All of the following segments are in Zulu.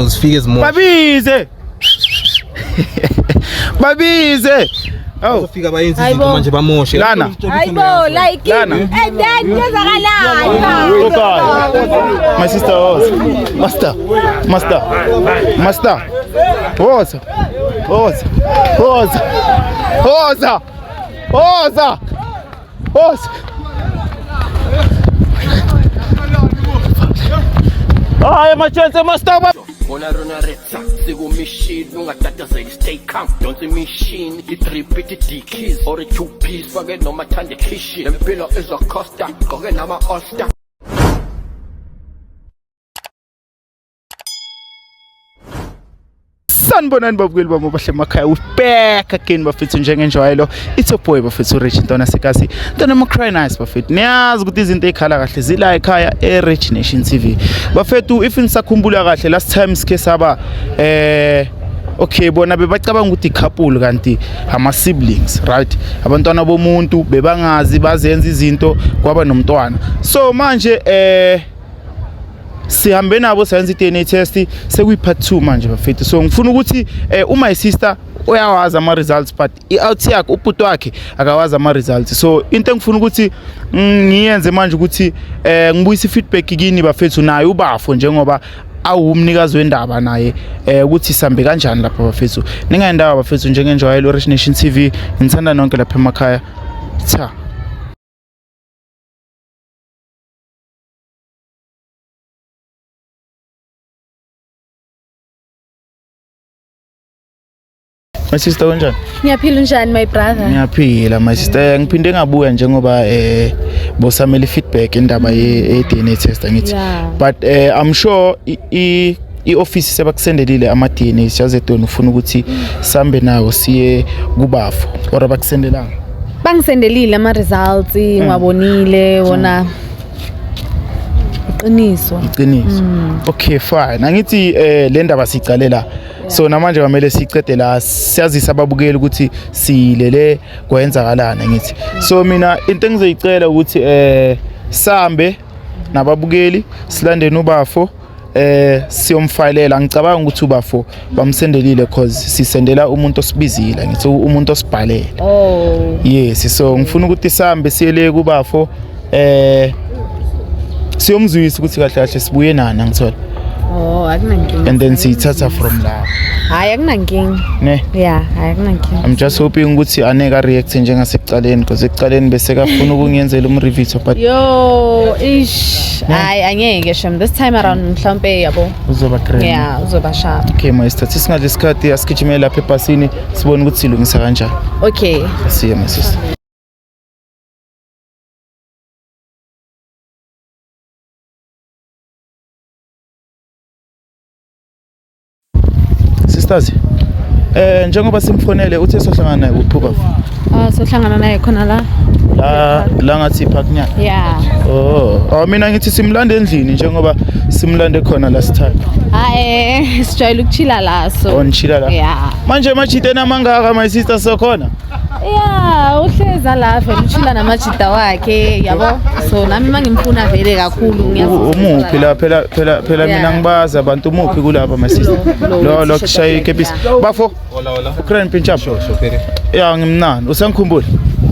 Uzifike ezimoto. Babize. Babize. Oh, uzofika bayenza izinto manje bamoshe. Lana. Hayibo like. Lana. My sister was. Master. Oza. Ai, my chance master. Ona rona retsa, sigo machine, nunga tata say stay calm. Don't say machine, it repeat it keys or a 2-piece, forget no matande kishi. Them pillow is a costa, goge nama osta. Sanibonani babukeli bami bahle emakhaya, we back again bafethu njengenjwayelo. It's a boy bafethu Rich Ntona Sikasi. Ntona Cry Nice bafethu. Niyazi ukuthi izinto ezikhala kahle zila ekhaya Rich Nation TV. Bafethu if nisakhumbula kahle last time sike saba okay bona bebacabanga ukuthi couple kanti ama siblings, right? Abantwana bomuntu bebangazi bazenza izinto kwaba nomntwana. So manje sihambe nabo sayenza i-DNA test sekuyi-part 2 manje bafethu. So ngifuna ukuthi my sister uyawazi ama results but i-out yakhe ubhuti wakhe akawazi ama results. So into engifuna ukuthi ngiyenze manje ukuthi ngibuyise feedback kini bafethu naye ubafo njengoba awumnikazi wendaba naye ukuthi sambe kanjani lapha bafethu. Ningayendaba bafethu njengenjwayelo Rich Nation TV. Ngithanda nonke lapha emakhaya. Cha. My sister kanjani? Ngiyaphila njani my brother? Ngiyaphila my sister. Ngiphinde ngabuya njengoba bosamele feedback indaba ye-DNA test ngithi. But I'm sure i-office sebakusendelile ama DNA siyazedona ufuna ukuthi sambe nawo siye kubafo or abakusendelanga. Bangisendelile ama results ngiwabonile wona. Iqiniso. Okay fine. Angithi le ndaba sicalela. So namanje kwamele sicede la siyazisa ababukeli ukuthi silele kwenzakalana ngithi. So mina into engizoyicela ukuthi sambe nababukeli silandene ubafo siyomfilela. Ngicabanga ukuthi ubafo bamsendelile cause sisendela umuntu osibizile ngithi umuntu osibhalele. Oh yes, so ngifuna ukuthi sambe siyele kubafo siyomzwisa ukuthi kahle kahle sibuye nana ngithola. Oh akunankinga. And then siyithatha from la. Hayi akunankinga. Ne? Yeah, hayi akunankinga. I'm just hoping ukuthi aneka react njengasekuqaleni because ekuqaleni bese kafuna ukungiyenzela umreview but yo ish hayi angeke shem this time around mhlawumbe yabo uzoba great. Yeah, uzoba sharp. Okay my sister, singaleskhathi asigijimele lapha ebhasini sibone ukuthi silungisa kanjani. Okay. See you my sister. Sisters, njengoba simfonele uthe sohlangana naye uphuka. Sohlangana naye khona la ngathi park nya. Yeah. Oh, mina ngithi simlande endlini njengoba simlande khona last time. Hayi, sijayele ukuchila la so. On chila la. Yeah. Manje machite namangaka my sister so khona. Yeah, uhleza la vele uchila namachita wakhe yabo. So nami mangimfuna vele kakhulu ngiyafuna. Umuphi la phela mina ngibaza abantu umuphi kulapha my sister. Lo kushaya ikepisi. Bafo. Hola. Ukraine pinchap. Sure, phela. Yeah, ngimnandi. Usangikhumbula?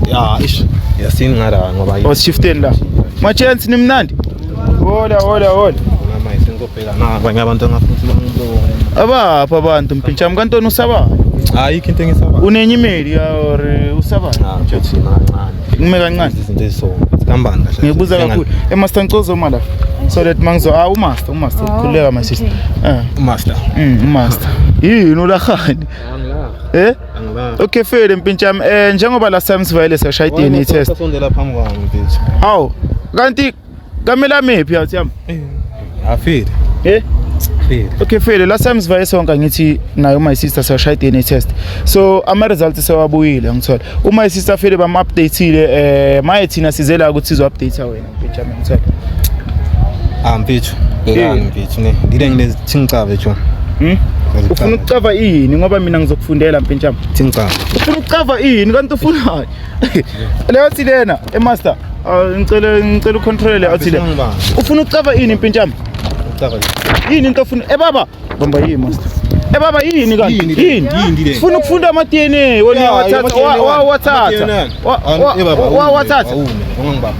Yeah, ish. Yasini ngara ngoba O shifteni la. Ma chance nimnandi. Hola. mama isengopela na abanye abantu angafuna bangibone. Abapha abantu mpincham kantoni usaba? Ayikho into engisaba. Unenye email ya or usaba? Nje thina kancane. Ngime kancane izinto eziso. Kambani kahle. ngibuza kakhulu emaster Ncozo mala so that mangizo umaster khuleka my sister Master. Master yini ulahani Angila. Angila. Okay fele mpincham njengoba la time sivayile siyashaya i-DNA test Sondela phambi kwami mfethu. awu kanti kamela mephi yathi yami Afile. File. Okay fele last time sivayile sonke ngithi nayo my sister siyashaya i-DNA test so ama results sewabuyile ngithola my sister fele bam updateile maye thina sizela ukuthi sizo update wena mpincham ngithola Mfethu. Bekani mfethu ne. Ngide nginezithingcabe jo. Ufuna ukucava yini ngoba mina ngizokufundela mpinchama Thingcabe. ufuna ukucava yini kanti ufunani leyo thi lena emaster ngicela ucontrol athi le ufuna ukucava yini mpinchama Ucava yini into ufuna baba bamba yini master baba yini kanti Yini le? Ufuna ukufunda ama DNA wona wathatha wathatha Ungangibaba.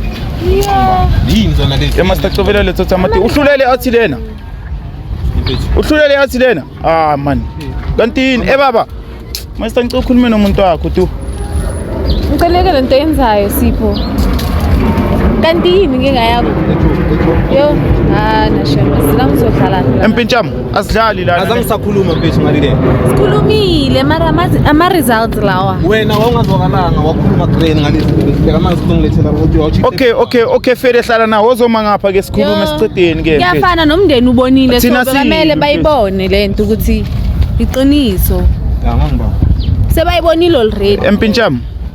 Yini zona lezi? master covela letho tsamati uhlulele athi lena uhlulele athi lena man kanti yini baba master ngicela ukhulume nomuntu wakho tu Ngicela lento yenzayo Sipho. Kanti yini ngeke ngayakho? Yo, nashona silangizodlala la. empintshamo asidlali la Azange sakhuluma mfethu ngalile. Sikhulumile mara ama results lawa. Wena wawungazwakalanga wakhuluma green ngalezi zinto. Manje singilethela ukuthi Okay fere hlala nawo ozoma ngapha ke sikhulume sicedeni ke Kuyafana nomndeni ubonile Thina so kumele siyini, bayibone lento ukuthi iqiniso. ngangibaba. Sebayibonile already.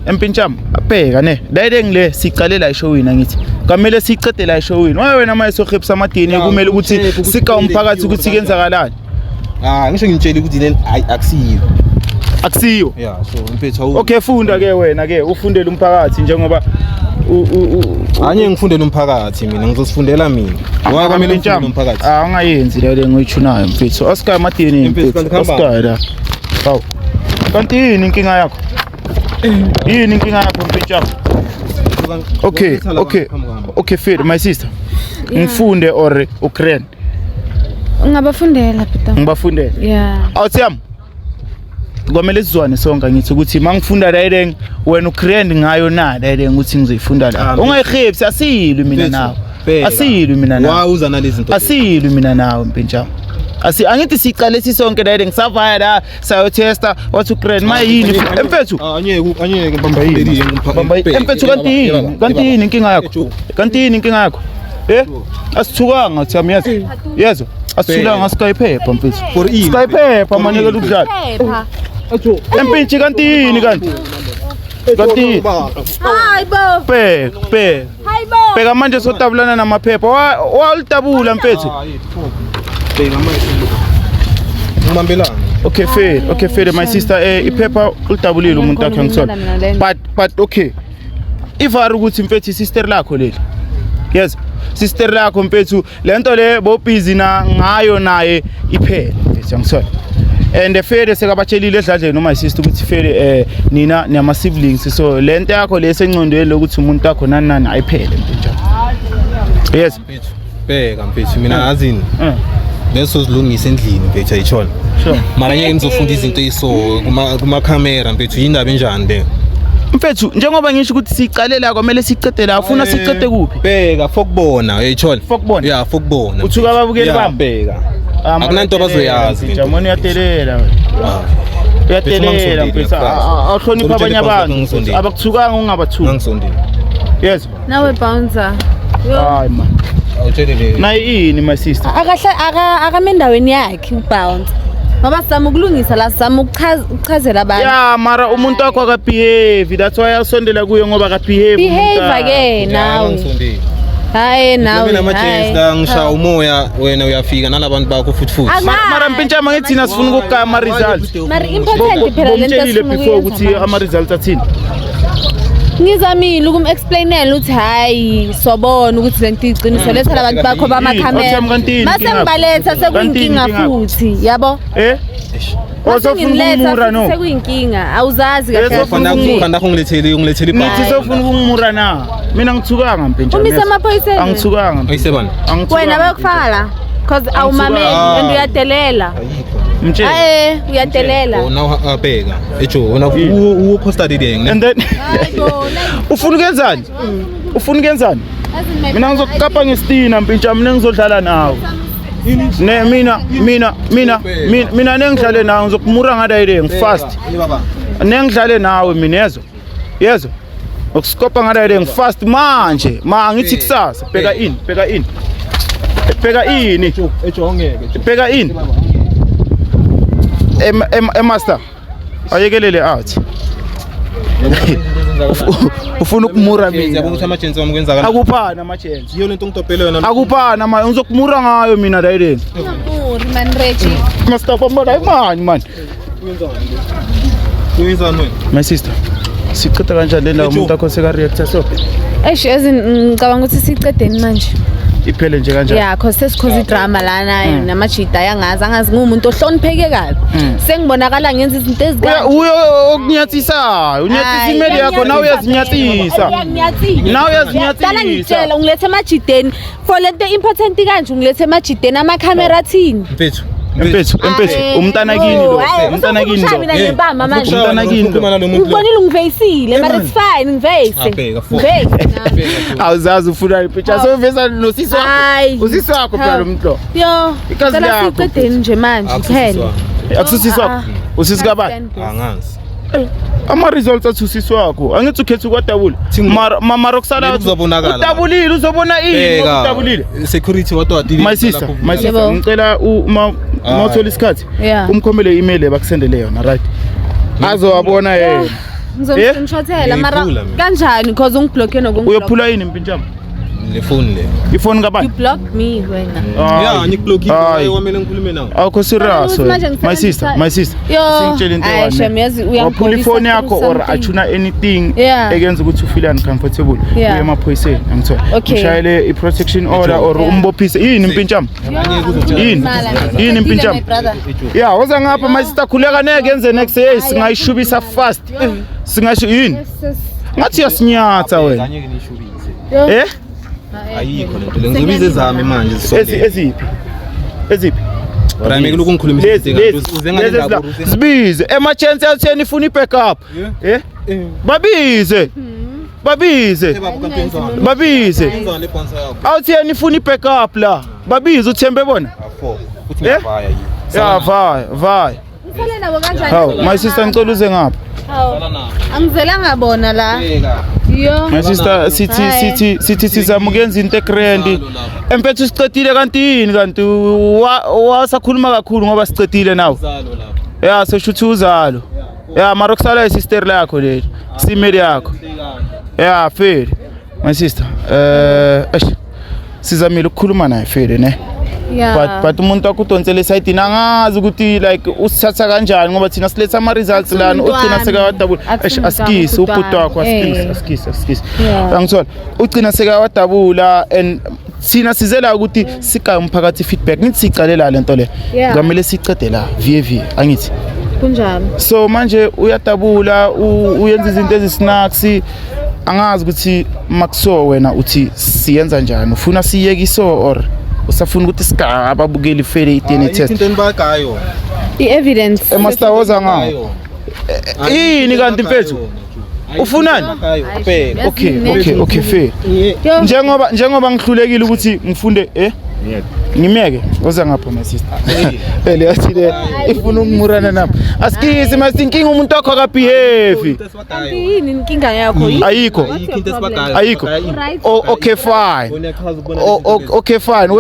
empintshamo abheka ne dayile ngile siqalela ishowini angithi kamele sicede la ishowini wena manje sokhipsa amadini kumele ukuthi sika umphakathi ukuthi kenzakalani Ngisho ngintshela ukuthi le akusiyo yeah so mfethu awu. okay funda ke wena ke ufundele umphakathi njengoba Anye ngifundela umphakathi mina ngizosifundela mina. Ngoba kwamele ngifundele umphakathi. Angayenzi le ngoyichunayo mfethu Oscar Martin mfethu Oscar la hawu kanti yini inkinga yakho mpintshamo okay Fede my sister ngifunde or Ukraine Ungabafundela Peter. ngibafundele Yeah. awuthiyami kwamele sizwane sonke ngithi ukuthi mangifunda la wena Ukraine ngayo na la ukuthi ngizoyifunda la ungayihebsi asilwi mina nawe asilwi mina nawe wawuza nalezi zinto asilwi mina nawe mpintshamo angithi siqale sisonke la ngisavaya la sayotesta wathi Ukraine mayini emfethu anyeke bamba yini emfethu kanti yini inkinga yakho asithukanga thami yezo asithulanga sikayiphepha mfethu sikayiphepha manekela ukudlala empintshi kanti yini Hayibo. Bheka manje sotabulana namaphepha walitabula mfethu ngibambelana. Okay Fede my sister iphepha ulidabulile umuntu wakhe ngisola but okay ivaru ukuthi mfethu sister lakho leli yes sister lakho mfethu lento le bo busy ngayo naye iphela mfethu ngisola and Fede sekabatshelile edladleni noma sister ukuthi Fede nina niyama siblings so lento yakho lesengcondweni lokuthi umuntu wakho nani ayiphele mfethu yes bheka mfethu mina azini leso silungisa endlini mfethu ayitshona sure mara ngeke ngizofunda izinto eziso kuma camera mfethu indaba enjani le mfethu njengoba ngisho ukuthi siqalela kwamele sicede la ufuna sicede kuphi bheka fokubona ayitshona Fokubona? yeah fokubona uthuka ababukeli bami bheka akunanto abazoyazi jamoni uyatelela mfethu awuhlonipha abanye abantu abakuthukanga ungabathuki ngangisondile yes Nawe bouncer. hayi man awutshelele nayi ini my sister Akamendaweni yakhe ubounce. Ngoba sizama ukulungisa la sizama ukuchazela abantu. ya mara umuntu wakho akabehave that's why asondela kuye ngoba akabehave Behave ke nawe. ngangisondile Hayi nawe. mina ama-chance la ngishaya umoya wena uyafika nalabantu bakho futhi mara mpintshama ngithina sifuna ukukaya ama results Mara important phela lento bomtshelile before ukuthi ama results athini ngizamile ukumexplainela ukuthi hayi sobona ukuthi lento iqiniso letha labantu bakho bamakhamera mase ngibaletha sekuyinkinga futhi yabo ozofuna no sekuyinkinga awuzazi kahle khanda ngilethele nithi sofuna ukungimura na mina ngithukanga mpintshama umise amaphoyiseni angithukanga ayisebani wena bayokufala cause awumameli and uyadelela uyadelela now abheka ejo wona u custody le and then ufuna ukenzani mina ngizokukapa ngestina mpintshama mina ngizodlala nawe mina nengidlale nawe ngizokumura ngadayi ngifast nengidlale nawe mina yezo ukuskopa ngadayi ngifast manje ngithi kusasa bheka ini master ayekelele out ufuna ukumura mina yabona ukuthi ama-chance wami kwenzakala akuphana ama-chance iyo lento ngitopele yona akuphana manje ngizokumura ngayo mina dayile man Reggie master kwambona man kuyenzani wena my sister siqeda kanjani le ndawo umuntu akho seka reactor so ngicabanga ukuthi sicedeni manje iphele nje kanjani. Yeah, cause sesikhoza idrama lana namajida angazi ngumuntu ohlonipheke kabi. Sengibonakala ngenza izinto ezikanje. Uyo okunyathisayo, unyathisa imeli yakho nawe uyazinyathisa. Nawe uyazinyathisa. Dala ngitshela ungilethe emajideni. For lento important kanje ungilethe emajideni amakhamera athini? Impethu, umntana kini lo. Umntana kini lo. Umntana kini lo. Ubonile ungiveyisile, mara it's fine, ngiveyise. Awuzazi ufuna ipicture so vesa nosisi wakho. Usisi wakho phela lo muntu lo. Yo. Dala siqedeni nje manje kuphela. Akusisi wakho. Usisi kabani? Angazi. Ama results athusisi wakho. Angithi ukhetha ukwadabula. Mama Roxana udabulile uzobona ini udabulile. Security wathi My sister, ngicela mawuthola isikhathi umkhombele email bakusendele yona right. Azowabona yena. Ngizomshothela mara kanjani because ungiblock nokungiblock. Uyophula yini impintshama? Le phone le. Ifoni kabani? You blocked me wena. Yeah, ngikublockile wamele ngikhulume nawe. Awukho serious my sister. Singitshela into wena. Waphula ifoni yakho or achuna anything ekenza ukuthi ufeel uncomfortable uye emaphoyiseni angithola. Ushayele i-protection order or umbophise yini impintshama? Yini impintshama? Yeah, woza ngapha my sister khuleka neke yenze next year singayishubisa fast. Singasho yini? Ngathi yasinyatha wena. Ayikho lento lengizobiza ezami manje eziphi prime kuloko ngikhulumisisa uze ngale sibize emergency yatheni ifuna i-backup babize awutheni ifuna i-backup la babize uthembe bona vaya my sister ngicela uze ngapha angizelanga bona la yo my sister sithi sizamukenza into egrand empethu sicedile kanti yini kanti wasakhuluma kakhulu ngoba sicedile nawe yeah seshuthi uzalo yeah mara kusala isister lakho leli simeli yakho yeah fair my sister sizamile ukukhuluma naye fair ne but umuntu akudonsele side nangazi ukuthi like usithatha kanjani ngoba thina siletha ama results lana ugcina sekawadabula asikisi ubhuti wakho asikisi angithola ugcina sekawadabula and sina sizela ukuthi sika umphakathi feedback nithi siqalela lento le ngamele siqede la VV angithi kunjalo so manje uyadabula uyenza izinto ezisnacks angazi ukuthi makuso wena uthi siyenza njani ufuna siyekiso or usafuna ukuthi sika ababukeli fele i-DNA test into enibagayo i-evidence emaster woza ngayo yini kanti mfethu ufunani okay fair njengoba ngihlulekile ukuthi ngifunde ngimeke woza ngapha my sister le yathi le ifuna ukungurana nami asikisi masinkinga umuntu wakho akabehave yini inkinga yakho ayikho okay fine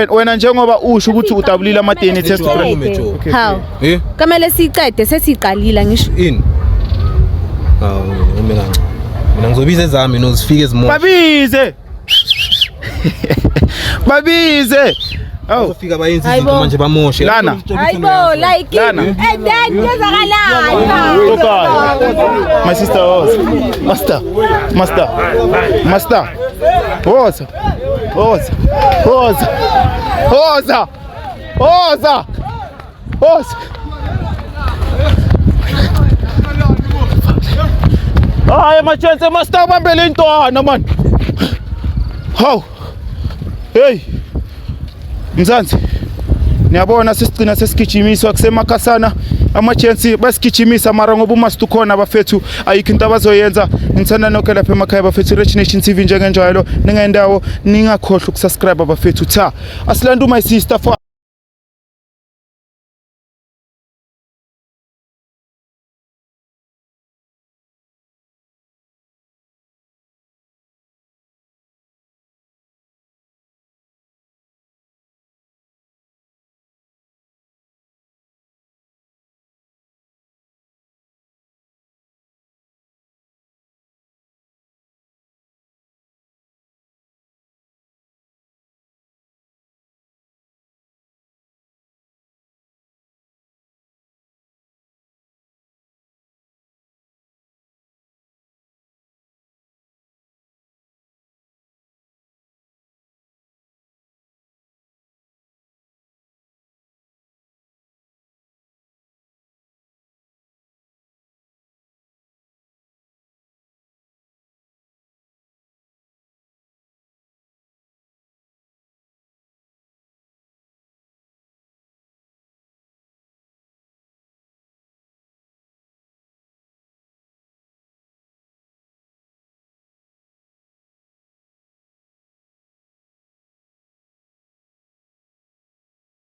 wena njengoba usho ukuthi udabulile ama DNA test how kamele siqede sesiqalila ngisho ini mina ngizobiza ezami nozifika ezimo babize uzofika bayenza izinto manje bamoshe lana hayibo like and then kuzakala my sister was master Ay machance master bambele intwana man how hey Mzansi niyabona sesigcina sesigijimisa kusemakasana amachansi basigijimisa mara ngoba uma situkhona abafethu ayikho into abazoyenza ngithanda nonke lapha emakhaya abafethu Rich Nation TV njengenjalo ningendawo ningakhohlwa ukusubscribe abafethu tha asilanda my sister